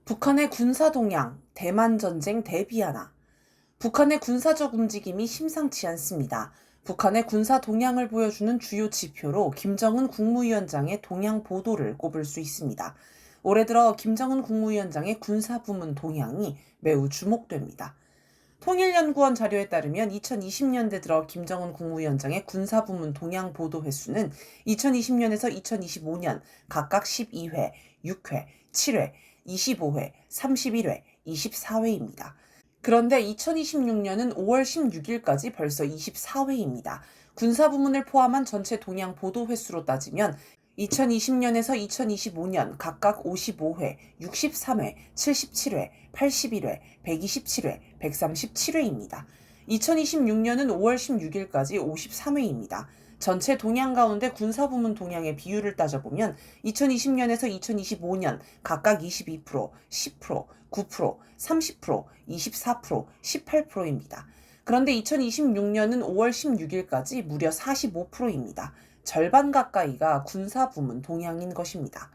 북한의 군사 동향, 대만 전쟁 대비하나. 북한의 군사적 움직임이 심상치 않습니다. 북한의 군사 동향을 보여주는 주요 지표로 김정은 국무위원장의 동향 보도를 꼽을 수 있습니다. 올해 들어 김정은 국무위원장의 군사부문 동향이 매우 주목됩니다. 통일연구원 자료에 따르면 2020년대 들어 김정은 국무위원장의 군사부문 동향 보도 횟수는 2020년에서 2025년 각각 12회, 6회, 7회, 25회, 31회, 24회입니다. 그런데 2026년은 5월 16일까지 벌써 24회입니다. 군사부문을 포함한 전체 동향 보도 횟수로 따지면 2020년에서 2025년 각각 55회, 63회, 77회, 81회, 127회, 137회입니다. 2026년은 5월 16일까지 53회입니다. 전체 동향 가운데 군사부문 동향의 비율을 따져보면 2020년에서 2025년 각각 22%, 10%, 9%, 30%, 24%, 18%입니다. 그런데 2026년은 5월 16일까지 무려 45%입니다. 절반 가까이가 군사부문 동향인 것입니다.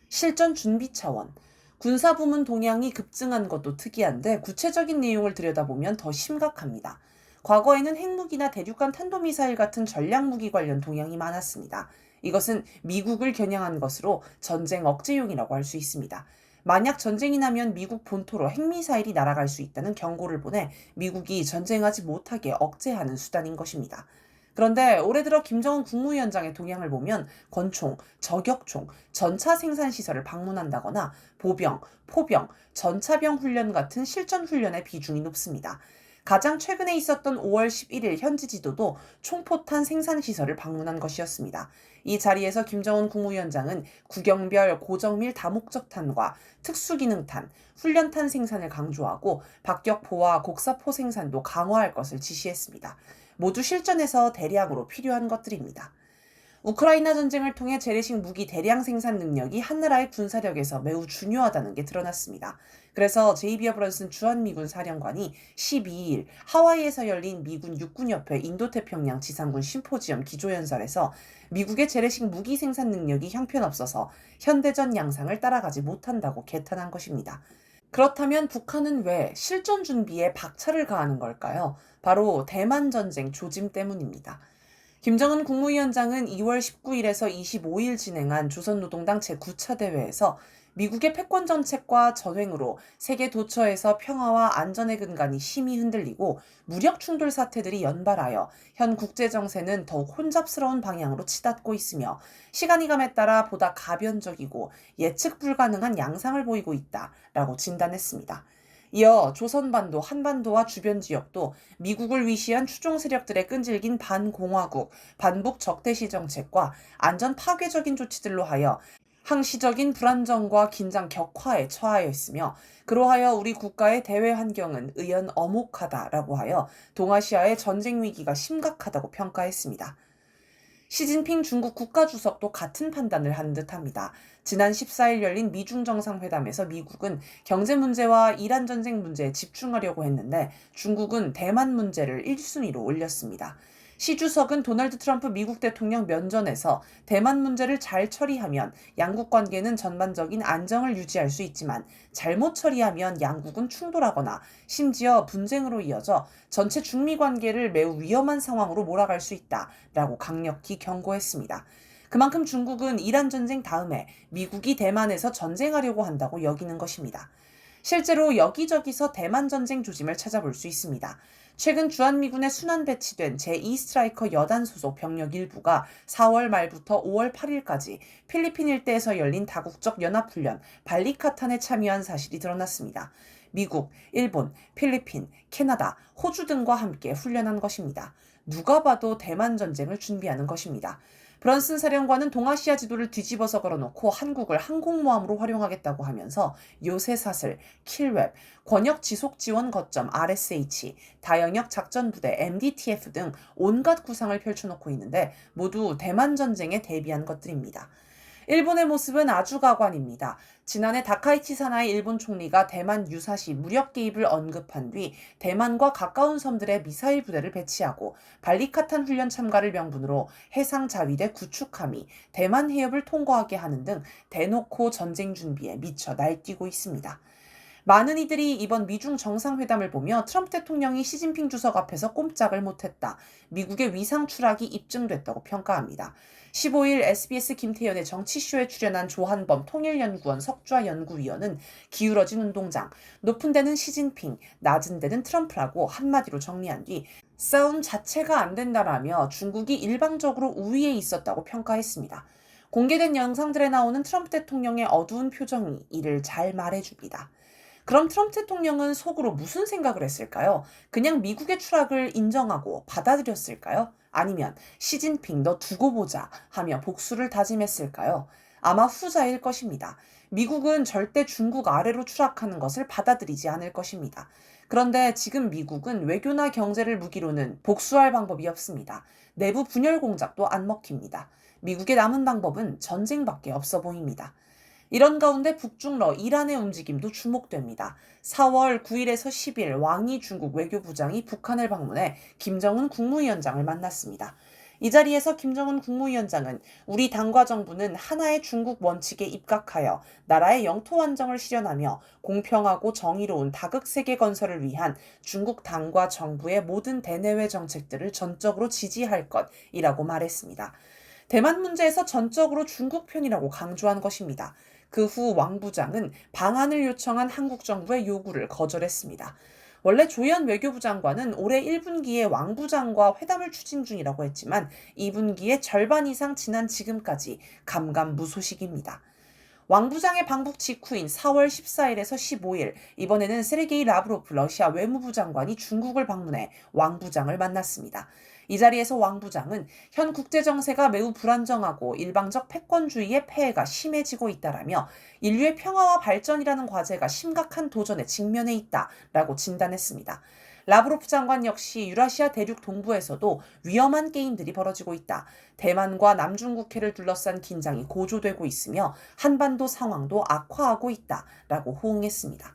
실전 준비 차원. 군사부문 동향이 급증한 것도 특이한데 구체적인 내용을 들여다보면 더 심각합니다. 과거에는 핵무기나 대륙간 탄도미사일 같은 전략무기 관련 동향이 많았습니다. 이것은 미국을 겨냥한 것으로 전쟁 억제용이라고 할 수 있습니다. 만약 전쟁이 나면 미국 본토로 핵미사일이 날아갈 수 있다는 경고를 보내 미국이 전쟁하지 못하게 억제하는 수단인 것입니다. 그런데 올해 들어 김정은 국무위원장의 동향을 보면 권총, 저격총, 전차 생산시설을 방문한다거나 보병, 포병, 전차병 훈련 같은 실전 훈련의 비중이 높습니다. 가장 최근에 있었던 5월 11일 현지 지도도 총포탄 생산시설을 방문한 것이었습니다. 이 자리에서 김정은 국무위원장은 구경별 고정밀 다목적탄과 특수기능탄, 훈련탄 생산을 강조하고 박격포와 곡사포 생산도 강화할 것을 지시했습니다. 모두 실전에서 대량으로 필요한 것들입니다. 우크라이나 전쟁을 통해 재래식 무기 대량 생산 능력이 한 나라의 군사력에서 매우 중요하다는 게 드러났습니다. 그래서 제이비 어브런슨 주한미군 사령관이 12일 하와이에서 열린 미군 육군협회 인도태평양 지상군 심포지엄 기조연설에서 미국의 재래식 무기 생산 능력이 형편없어서 현대전 양상을 따라가지 못한다고 개탄한 것입니다. 그렇다면 북한은 왜 실전 준비에 박차를 가하는 걸까요? 바로 대만 전쟁 조짐 때문입니다. 김정은 국무위원장은 2월 19일에서 25일 진행한 조선노동당 제9차 대회에서 미국의 패권 정책과 전횡으로 세계 도처에서 평화와 안전의 근간이 심히 흔들리고 무력 충돌 사태들이 연발하여 현 국제 정세는 더욱 혼잡스러운 방향으로 치닫고 있으며 시간이 감에 따라 보다 가변적이고 예측 불가능한 양상을 보이고 있다라고 진단했습니다. 이어 조선반도, 한반도와 주변 지역도 미국을 위시한 추종 세력들의 끈질긴 반공화국, 반북 적대시 정책과 안전 파괴적인 조치들로 하여 항시적인 불안정과 긴장 격화에 처하여 있으며 그로하여 우리 국가의 대외 환경은 의연 엄혹하다라고 하여 동아시아의 전쟁 위기가 심각하다고 평가했습니다. 시진핑 중국 국가주석도 같은 판단을 한 듯합니다. 지난 14일 열린 미중 정상회담에서 미국은 경제 문제와 이란 전쟁 문제에 집중하려고 했는데 중국은 대만 문제를 1순위로 올렸습니다. 시 주석은 도널드 트럼프 미국 대통령 면전에서 대만 문제를 잘 처리하면 양국 관계는 전반적인 안정을 유지할 수 있지만 잘못 처리하면 양국은 충돌하거나 심지어 분쟁으로 이어져 전체 중미 관계를 매우 위험한 상황으로 몰아갈 수 있다라고 강력히 경고했습니다. 그만큼 중국은 이란 전쟁 다음에 미국이 대만에서 전쟁하려고 한다고 여기는 것입니다. 실제로 여기저기서 대만 전쟁 조짐을 찾아볼 수 있습니다. 최근 주한미군에 순환 배치된 제2스트라이커 여단 소속 병력 일부가 4월 말부터 5월 8일까지 필리핀 일대에서 열린 다국적 연합훈련 발리카탄에 참여한 사실이 드러났습니다. 미국, 일본, 필리핀, 캐나다, 호주 등과 함께 훈련한 것입니다. 누가 봐도 대만 전쟁을 준비하는 것입니다. 브런슨 사령관은 동아시아 지도를 뒤집어서 걸어놓고 한국을 항공모함으로 활용하겠다고 하면서 요새사슬, 킬웹, 권역 지속 지원 거점 RSH, 다영역 작전부대 MDTF 등 온갖 구상을 펼쳐놓고 있는데 모두 대만 전쟁에 대비한 것들입니다. 일본의 모습은 아주 가관입니다. 지난해 다카이치 사나이 일본 총리가 대만 유사시 무력 개입을 언급한 뒤 대만과 가까운 섬들에 미사일 부대를 배치하고 발리카탄 훈련 참가를 명분으로 해상 자위대 구축함이 대만 해협을 통과하게 하는 등 대놓고 전쟁 준비에 미쳐 날뛰고 있습니다. 많은 이들이 이번 미중 정상회담을 보며 트럼프 대통령이 시진핑 주석 앞에서 꼼짝을 못했다. 미국의 위상 추락이 입증됐다고 평가합니다. 15일 SBS 김태현의 정치쇼에 출연한 조한범 통일연구원 석좌 연구위원은 기울어진 운동장, 높은 데는 시진핑, 낮은 데는 트럼프라고 한마디로 정리한 뒤 싸움 자체가 안 된다라며 중국이 일방적으로 우위에 있었다고 평가했습니다. 공개된 영상들에 나오는 트럼프 대통령의 어두운 표정이 이를 잘 말해줍니다. 그럼 트럼프 대통령은 속으로 무슨 생각을 했을까요? 그냥 미국의 추락을 인정하고 받아들였을까요? 아니면 시진핑 너 두고 보자 하며 복수를 다짐했을까요? 아마 후자일 것입니다. 미국은 절대 중국 아래로 추락하는 것을 받아들이지 않을 것입니다. 그런데 지금 미국은 외교나 경제를 무기로는 복수할 방법이 없습니다. 내부 분열 공작도 안 먹힙니다. 미국의 남은 방법은 전쟁밖에 없어 보입니다. 이런 가운데 북중러 이란의 움직임도 주목됩니다. 4월 9일에서 10일 왕이 중국 외교부장이 북한을 방문해 김정은 국무위원장을 만났습니다. 이 자리에서 김정은 국무위원장은 우리 당과 정부는 하나의 중국 원칙에 입각하여 나라의 영토 완정을 실현하며 공평하고 정의로운 다극세계 건설을 위한 중국 당과 정부의 모든 대내외 정책들을 전적으로 지지할 것이라고 말했습니다. 대만 문제에서 전적으로 중국 편이라고 강조한 것입니다. 그 후 왕 부장은 방한을 요청한 한국 정부의 요구를 거절했습니다. 원래 조현 외교부 장관은 올해 1분기에 왕 부장과 회담을 추진 중이라고 했지만 2분기의 절반 이상 지난 지금까지 감감무소식입니다. 왕 부장의 방북 직후인 4월 14일에서 15일, 이번에는 세르게이 라브로프 러시아 외무부 장관이 중국을 방문해 왕 부장을 만났습니다. 이 자리에서 왕 부장은 현 국제정세가 매우 불안정하고 일방적 패권주의의 폐해가 심해지고 있다라며 인류의 평화와 발전이라는 과제가 심각한 도전에 직면해 있다라고 진단했습니다. 라브로프 장관 역시 유라시아 대륙 동부에서도 위험한 게임들이 벌어지고 있다. 대만과 남중국해를 둘러싼 긴장이 고조되고 있으며 한반도 상황도 악화하고 있다라고 호응했습니다.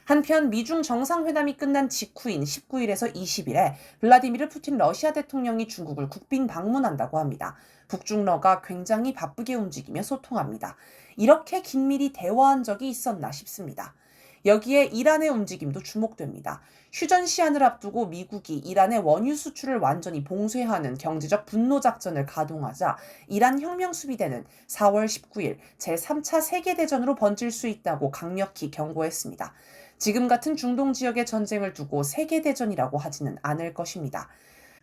한편 미중 정상회담이 끝난 직후인 19일에서 20일에 블라디미르 푸틴 러시아 대통령이 중국을 국빈 방문한다고 합니다. 북중러가 굉장히 바쁘게 움직이며 소통합니다. 이렇게 긴밀히 대화한 적이 있었나 싶습니다. 여기에 이란의 움직임도 주목됩니다. 휴전 시한을 앞두고 미국이 이란의 원유 수출을 완전히 봉쇄하는 경제적 분노 작전을 가동하자 이란 혁명수비대는 4월 19일 제3차 세계대전으로 번질 수 있다고 강력히 경고했습니다. 지금 같은 중동 지역의 전쟁을 두고 세계대전이라고 하지는 않을 것입니다.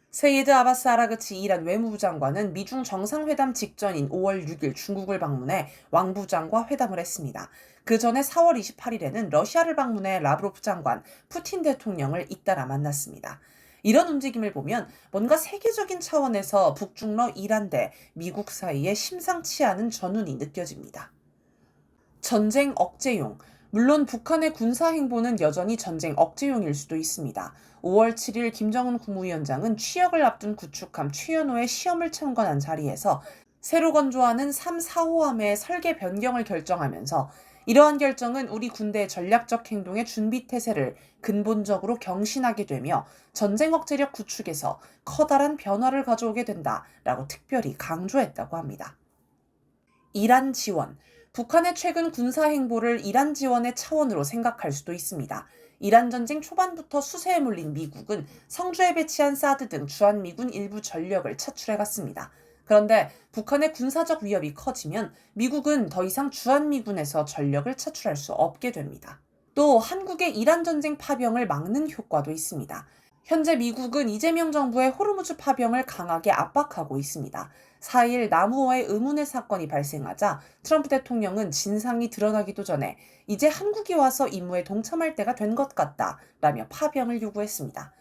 세이드 아바스 아라그치 이란 외무부 장관은 미중 정상회담 직전인 5월 6일 중국을 방문해 왕 부장과 회담을 했습니다. 그 전에 4월 28일에는 러시아를 방문해 라브로프 장관, 푸틴 대통령을 잇따라 만났습니다. 이런 움직임을 보면 뭔가 세계적인 차원에서 북중러 이란 대 미국 사이에 심상치 않은 전운이 느껴집니다. 전쟁 억제용. 물론 북한의 군사 행보는 여전히 전쟁 억제용일 수도 있습니다. 5월 7일 김정은 국무위원장은 취역을 앞둔 구축함 취현호의 시험을 참관한 자리에서 새로 건조하는 3, 4호함의 설계 변경을 결정하면서 이러한 결정은 우리 군대의 전략적 행동의 준비 태세를 근본적으로 경신하게 되며 전쟁 억제력 구축에서 커다란 변화를 가져오게 된다라고 특별히 강조했다고 합니다. 이란 지원. 북한의 최근 군사 행보를 이란 지원의 차원으로 생각할 수도 있습니다. 이란 전쟁 초반부터 수세에 몰린 미국은 성주에 배치한 사드 등 주한미군 일부 전력을 차출해갔습니다. 그런데 북한의 군사적 위협이 커지면 미국은 더 이상 주한미군에서 전력을 차출할 수 없게 됩니다. 또 한국의 이란 전쟁 파병을 막는 효과도 있습니다. 현재 미국은 이재명 정부의 호르무즈 파병을 강하게 압박하고 있습니다. 4일 남우어의 의문의 사건이 발생하자 트럼프 대통령은 진상이 드러나기도 전에 이제 한국이 와서 임무에 동참할 때가 된 것 같다라며 파병을 요구했습니다.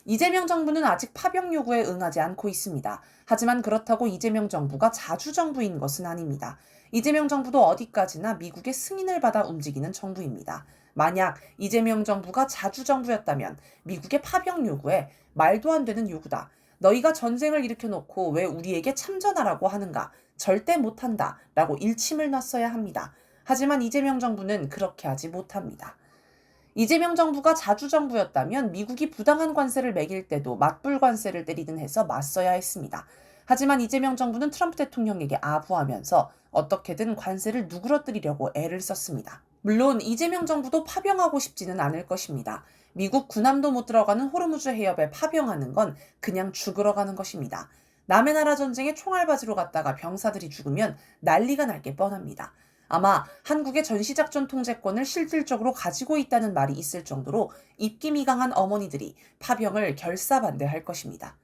이재명 정부는 아직 파병 요구에 응하지 않고 있습니다. 하지만 그렇다고 이재명 정부가 자주정부인 것은 아닙니다. 이재명 정부도 어디까지나 미국의 승인을 받아 움직이는 정부입니다. 만약 이재명 정부가 자주정부였다면 미국의 파병 요구에 말도 안 되는 요구다. 너희가 전쟁을 일으켜놓고 왜 우리에게 참전하라고 하는가? 절대 못한다 라고 일침을 놨어야 합니다. 하지만 이재명 정부는 그렇게 하지 못합니다. 이재명 정부가 자주정부였다면 미국이 부당한 관세를 매길 때도 맞불 관세를 때리든 해서 맞서야 했습니다. 하지만 이재명 정부는 트럼프 대통령에게 아부하면서 어떻게든 관세를 누그러뜨리려고 애를 썼습니다. 물론 이재명 정부도 파병하고 싶지는 않을 것입니다. 미국 군함도 못 들어가는 호르무즈 해협에 파병하는 건 그냥 죽으러 가는 것입니다. 남의 나라 전쟁에 총알바지로 갔다가 병사들이 죽으면 난리가 날 게 뻔합니다. 아마 한국의 전시작전 통제권을 실질적으로 가지고 있다는 말이 있을 정도로 입김이 강한 어머니들이 파병을 결사반대할 것입니다.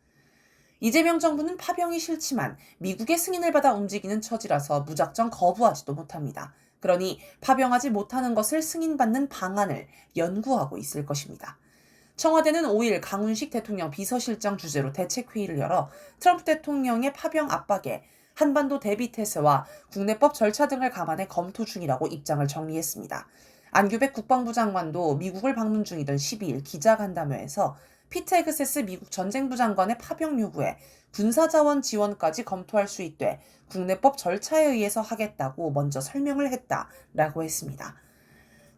이재명 정부는 파병이 싫지만 미국의 승인을 받아 움직이는 처지라서 무작정 거부하지도 못합니다. 그러니 파병하지 못하는 것을 승인받는 방안을 연구하고 있을 것입니다. 청와대는 5일 강훈식 대통령 비서실장 주재로 대책회의를 열어 트럼프 대통령의 파병 압박에 한반도 대비태세와 국내법 절차 등을 감안해 검토 중이라고 입장을 정리했습니다. 안규백 국방부 장관도 미국을 방문 중이던 12일 기자간담회에서 피트 헤그세스 미국 전쟁부 장관의 파병 요구에 군사자원 지원까지 검토할 수 있되 국내법 절차에 의해서 하겠다고 먼저 설명을 했다라고 했습니다.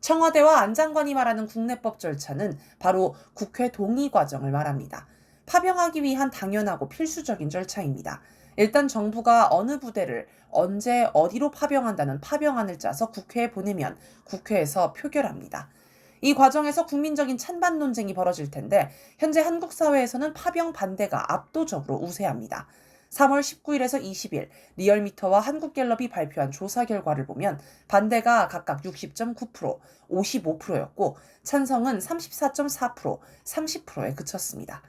청와대와 안 장관이 말하는 국내법 절차는 바로 국회 동의 과정을 말합니다. 파병하기 위한 당연하고 필수적인 절차입니다. 일단 정부가 어느 부대를 언제 어디로 파병한다는 파병안을 짜서 국회에 보내면 국회에서 표결합니다. 이 과정에서 국민적인 찬반 논쟁이 벌어질 텐데 현재 한국 사회에서는 파병 반대가 압도적으로 우세합니다. 3월 19일에서 20일 리얼미터와 한국갤럽이 발표한 조사 결과를 보면 반대가 각각 60.9%, 55%였고 찬성은 34.4%, 30%에 그쳤습니다.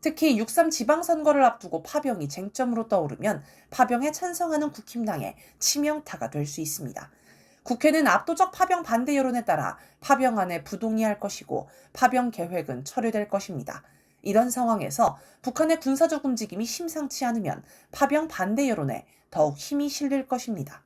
특히 6.3 지방선거를 앞두고 파병이 쟁점으로 떠오르면 파병에 찬성하는 국힘당의 치명타가 될 수 있습니다. 국회는 압도적 파병 반대 여론에 따라 파병안에 부동의할 것이고 파병 계획은 철회될 것입니다. 이런 상황에서 북한의 군사적 움직임이 심상치 않으면 파병 반대 여론에 더욱 힘이 실릴 것입니다.